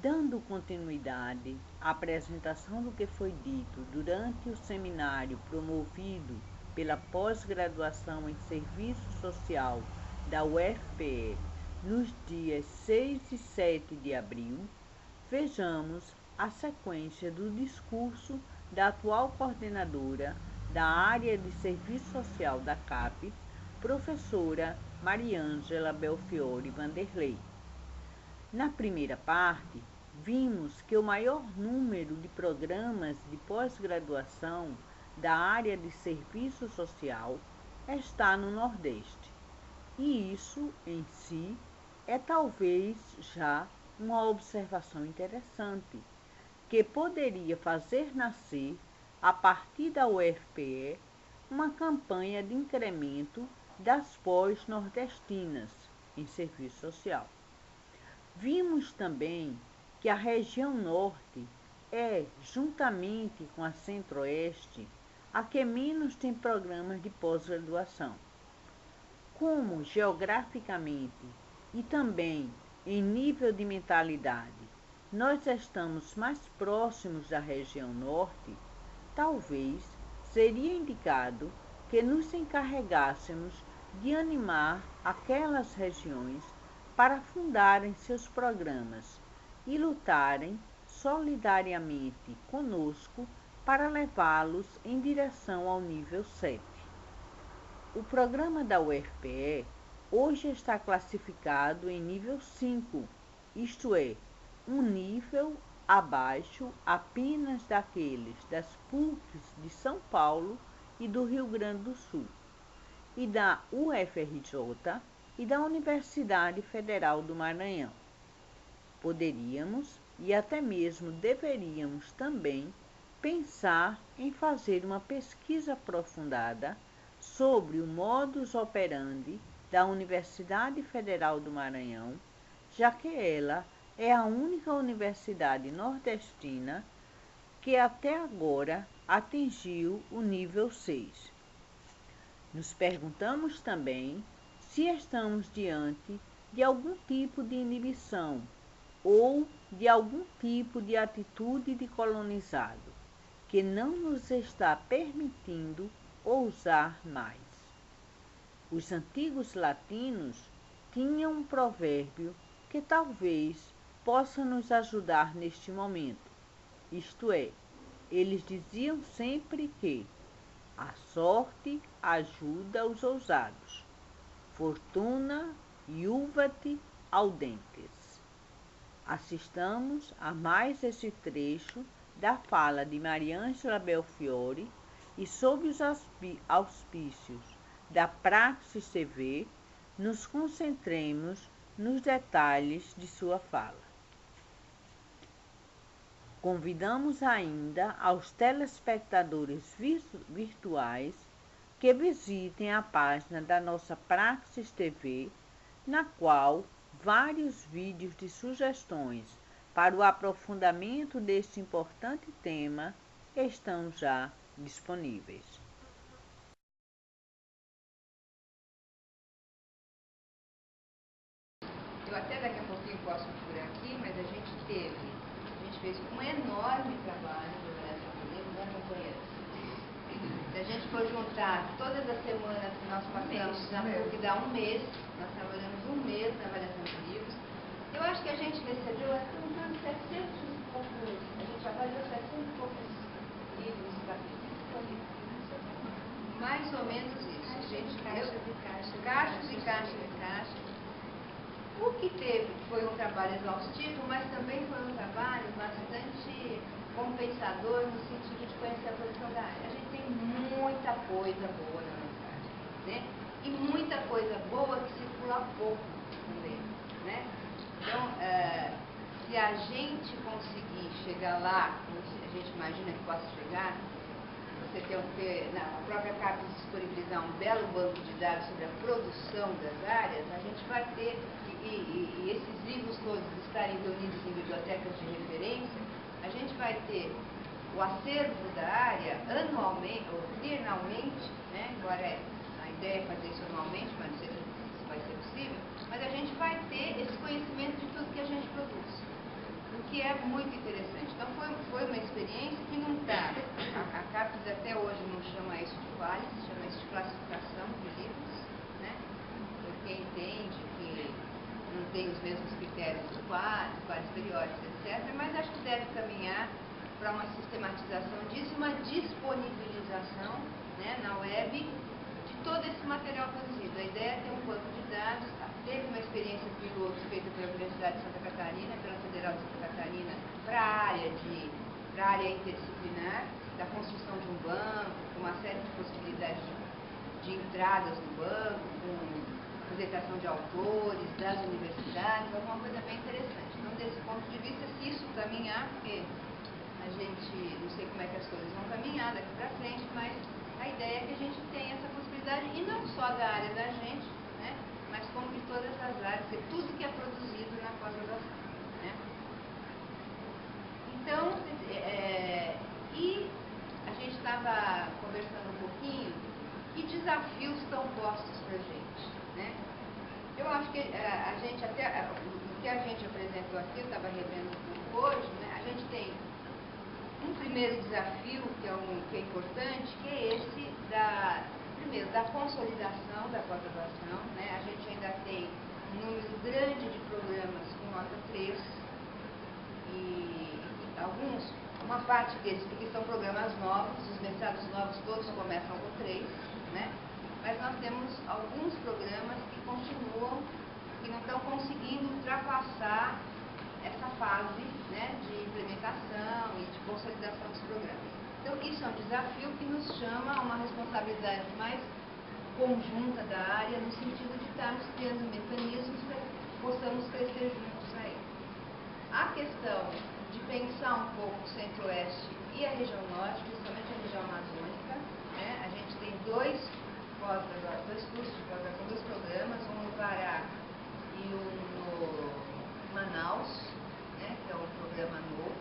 Dando continuidade à apresentação do que foi dito durante o seminário promovido pela pós-graduação em Serviço Social da UFPE nos dias 6 e 7 de abril, vejamos a sequência do discurso da atual coordenadora da área de Serviço Social da CAPES, professora Mariângela Belfiore Vanderlei. Na primeira parte, vimos que o maior número de programas de pós-graduação da área de serviço social está no Nordeste. E isso, em si, é talvez já uma observação interessante, que poderia fazer nascer, a partir da UFPE, uma campanha de incremento das pós-nordestinas em serviço social. Vimos também que a região norte é, juntamente com a centro-oeste, a que menos tem programas de pós-graduação. Como geograficamente e também em nível de mentalidade nós estamos mais próximos da região norte, talvez seria indicado que nos encarregássemos de animar aquelas regiões para fundarem seus programas e lutarem solidariamente conosco para levá-los em direção ao nível 7. O programa da UFPE hoje está classificado em nível 5, isto é, um nível abaixo apenas daqueles das PUCs de São Paulo e do Rio Grande do Sul, e da UFRJ e da Universidade Federal do Maranhão. Poderíamos e até mesmo deveríamos também pensar em fazer uma pesquisa aprofundada sobre o modus operandi da Universidade Federal do Maranhão, já que ela é a única universidade nordestina que até agora atingiu o nível 6. Nos perguntamos também se estamos diante de algum tipo de inibição ou de algum tipo de atitude de colonizado que não nos está permitindo ousar mais. Os antigos latinos tinham um provérbio que talvez possa nos ajudar neste momento. Isto é, eles diziam sempre que a sorte ajuda os ousados, fortuna iuvat audentes. Assistamos a mais esse trecho da fala de Mariângela Belfiore e, sob os auspícios da Praxis TV, nos concentremos nos detalhes de sua fala. Convidamos ainda aos telespectadores virtuais que visitem a página da nossa Praxis TV, na qual vários vídeos de sugestões para o aprofundamento deste importante tema estão já disponíveis. Eu até daqui a pouquinho posso por aqui, mas a gente fez um enorme trabalho de avaliação acadêmica, não acompanhamos. Se a gente for juntar todas as semanas que nós passamos na PUC, dá um mês, nós trabalhamos um mês na avaliação de livros. Eu acho que a gente recebeu até uns 700 e poucos, a gente avaliou 700 e poucos livros para mais ou menos isso. A gente caixas e caixas. O que teve foi um trabalho exaustivo, mas também foi um trabalho bastante compensador no sentido de conhecer a posição da área. A gente tem muita coisa boa na nossa área, né? E muita coisa boa que circula pouco também, né? Então, se a gente conseguir chegar lá, a gente imagina que possa chegar, você ter na própria CAPES disponibilizar um belo banco de dados sobre a produção das áreas, a gente vai ter, e esses livros todos estarem reunidos em bibliotecas de referência, a gente vai ter o acervo da área anualmente, ou trienalmente, né? Agora a ideia é fazer isso anualmente, mas não sei se vai ser possível, mas a gente vai ter esse conhecimento de tudo que a gente produz. Porque é muito interessante. Então foi uma experiência que não está, a CAPES até hoje não chama isso de qualis, chama isso de classificação de livros, né? Porque entende que não tem os mesmos critérios do qualis periódicos, etc., mas acho que deve caminhar para uma sistematização disso, uma disponibilização, né, na web de todo esse material produzido. A ideia é ter um banco de dados. Teve uma experiência piloto feita pela Universidade de Santa Catarina, pela Federal de Santa Catarina, para a área interdisciplinar, da construção de um banco, com uma série de possibilidades de entradas no banco, com apresentação de autores, das universidades, alguma coisa bem interessante. Então, desse ponto de vista, se isso caminhar, porque a gente não sei como é que as coisas vão caminhar daqui para frente, mas a ideia é que a gente tenha essa possibilidade, e não só da área da gente, né, mas como de todas as áreas, de tudo que é produzido na pós-graduação, né. Então, e a gente estava conversando um pouquinho, que desafios estão postos para a gente, né. Eu acho que a gente até, o que a gente apresentou aqui, eu estava revendo um pouco hoje, né, a gente tem um primeiro desafio, que é importante, que é esse primeiro, da consolidação da pós-graduação, né? A gente ainda tem um número grande de programas com nota 3 e uma parte deles, porque são programas novos, os mestrados novos todos começam com 3, né? Mas nós temos alguns programas que continuam, que não estão conseguindo ultrapassar essa fase, né, de implementação e de consolidação dos programas. Então, isso é um desafio que nos chama a uma responsabilidade mais conjunta da área, no sentido de estarmos criando mecanismos para que possamos crescer juntos aí. A questão de pensar um pouco o Centro-Oeste e a região Norte, principalmente a região amazônica, né, a gente tem dois cursos de pós-graduação, dois programas, um no Pará e um no Manaus, né, que é um programa novo,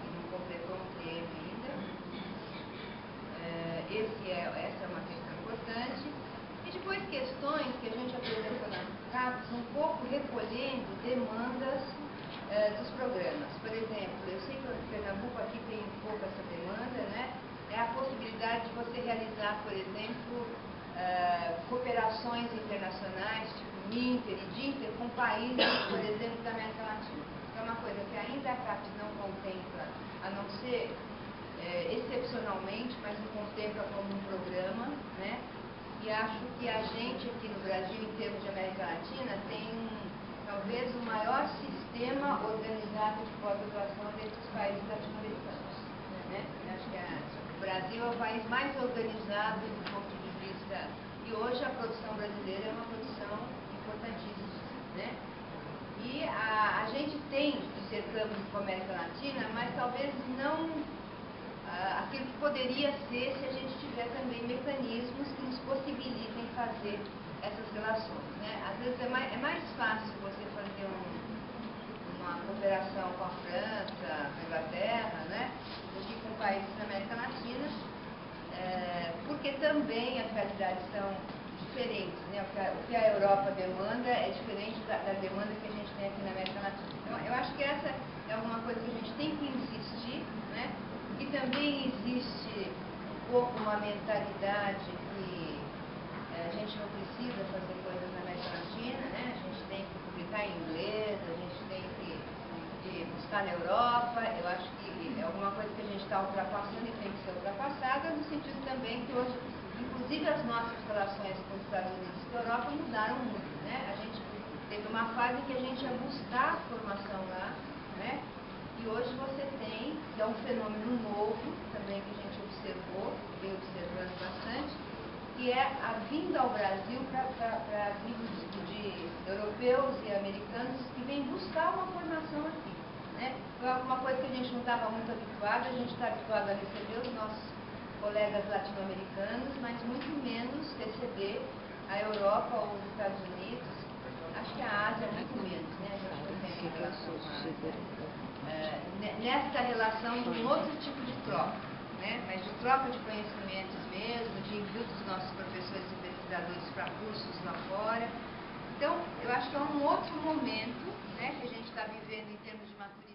que não completou um triênio ainda. Essa é uma questão importante. E depois questões que a gente apresentou na CAPES, um pouco recolhendo demandas dos programas. Por exemplo, eu sei que o Pernambuco aqui tem um pouco essa demanda, né? É a possibilidade de você realizar, por exemplo, cooperações internacionais, tipo Minter e Dinter, com países, por exemplo, da América Latina. É uma coisa que ainda a CAPES não contempla, a não ser excepcionalmente, mas não contempla como um programa, né? E acho que a gente aqui no Brasil, em termos de América Latina, tem talvez o maior sistema organizado de pós-graduação dentre os países latino-americanos, né? Acho que o Brasil é o país mais organizado do ponto de vista, e hoje a produção brasileira é uma produção importantíssima, né? E a gente tem intercâmbio com a América Latina, mas talvez não aquilo que poderia ser se a gente tiver também mecanismos que nos possibilitem fazer essas relações, né? Às vezes é mais fácil você fazer uma cooperação com a França, com a Inglaterra, né, do que com países da América Latina, porque também as realidades são diferentes, né? O que a Europa demanda é diferente da demanda que a gente tem aqui na América Latina. Então, eu acho que essa é alguma coisa que a gente tem que insistir, né? E também existe um pouco uma mentalidade que a gente não precisa fazer coisas na América Latina, né? A gente tem que publicar em inglês, a gente tem que buscar na Europa. Eu acho que é alguma coisa que a gente está ultrapassando e tem que ser ultrapassada, no sentido também que hoje, inclusive as nossas relações com os Estados Unidos e com a Europa mudaram muito, né? A gente teve uma fase que a gente ia buscar formação lá, né? E hoje você tem, que é um fenômeno novo também que a gente observou, veio observando bastante, que é a vinda ao Brasil para grupos de europeus e americanos que vêm buscar uma formação aqui, né? Então é alguma coisa que a gente não estava muito habituado, a gente está habituado a receber os nossos colegas latino-americanos, mas muito menos receber a Europa ou os Estados Unidos. Acho que a Ásia é muito menos, né? A gente não tem relação com a Ásia. Nessa relação de um outro tipo de troca, né? Mas de troca de conhecimentos mesmo, de envio dos nossos professores e pesquisadores para cursos lá fora. Então, eu acho que é um outro momento, né, que a gente está vivendo em termos de maturidade.